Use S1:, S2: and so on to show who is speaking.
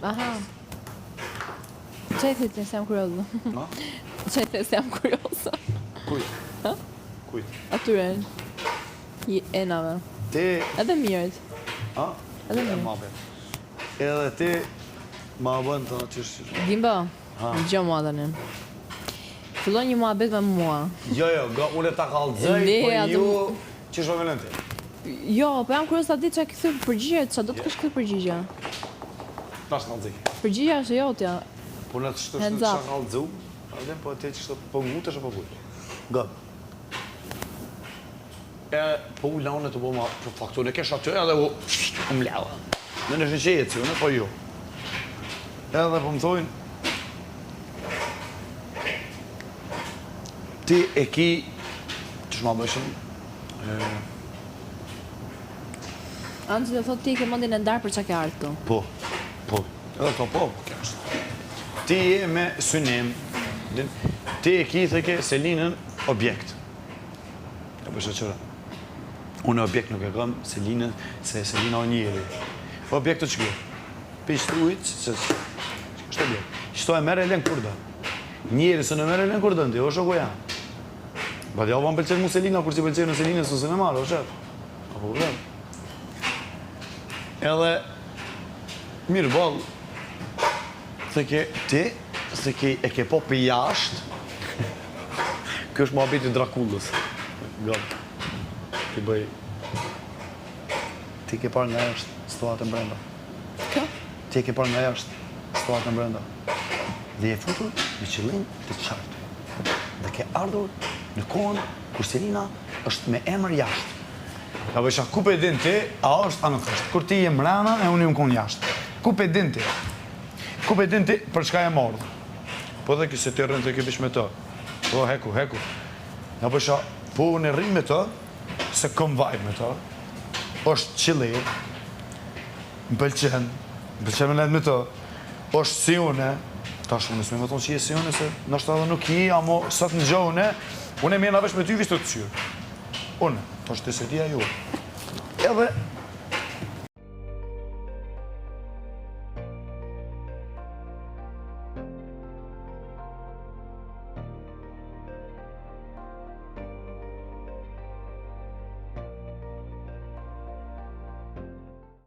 S1: Aha. Çaj thëtë se jam kurioze.
S2: No?
S1: Çaj thëtë se jam kurioze.
S2: Kujt?
S1: Ha?
S2: Kujt?
S1: Atyre. Enave.
S2: Ti...
S1: Edhe mirët.
S2: Ha?
S1: Edhe mirë.
S2: Ma bën. Edhe ti... Ma bën të qështë...
S1: Dimba, në gjë mua tani. Fillon një muhabet me mua.
S2: Jo, unë ta kallëzoj, po ju... Që shpo me lënti?
S1: Jo, po jam kurioz ta di çka kthy përgjigje, ç'a do të kesh kthy përgjigje.
S2: Tash kallëzoj.
S1: Përgjigja është jotja.
S2: Po në të shtosh në të kallëzu, edhe po ti që po ngutesh apo buj. Gab. Po u laune të bëma për fakturën e kesh aty edhe u mlau. Në në shëqejët si unë, po ju. Edhe po më thojnë, ti e ki, që shma bëshëm,
S1: Anxhi do thotë ti ke mendin e ndarë për çka ke ardhur këtu.
S2: Po. Edhe po, kjo është. Ti je me synim, ti e ki theke Selinën objekt. E përshë qëra. Unë objekt nuk e kam Selinën, se Selina o njeri. Objekt të qëkjo. Pishtë ujtë, që është objekt. Qëto e mere e len kurda. Njeri së në mere e len kurda, ndi, o shoko janë. Ba t'ja oban pëlqen mu Selina, kur që pëlqen në Selinën, së në marë, o shep. Apo vërëm. Edhe, mirë balë, theke ti, theke e ke po për jashtë, kjo është muhabeti Drakullës. Gëmë, ti bëj, ti ke parë nga jashtë, situatën brenda.
S1: Kjo?
S2: Ti e ke parë nga jashtë, situatën brenda. Dhe je futur në qëllim të qartë. Dhe ke ardhur në kohën kur Selina është me emër jashtë. Ka bësha, ku pe din ti, a është, a nuk është. Kur ti je mrena, e unë ju më konë jashtë. Ku pe din ti? Ku pe din ti, për shka e mordhë? Po dhe këse ti rrën të këpish me të. Po, heku. Ka bësha, po unë e rrinë me të, se këm vajt me të, është qëllir, më pëlqen me letë me të, është si une, ta shumë nësme me tonë që je si une, se nështë edhe nuk i, amo sot në gjone, unë e mjena vesh me ty vishtë të të qyrë. Unë, të është të setia ju. Edhe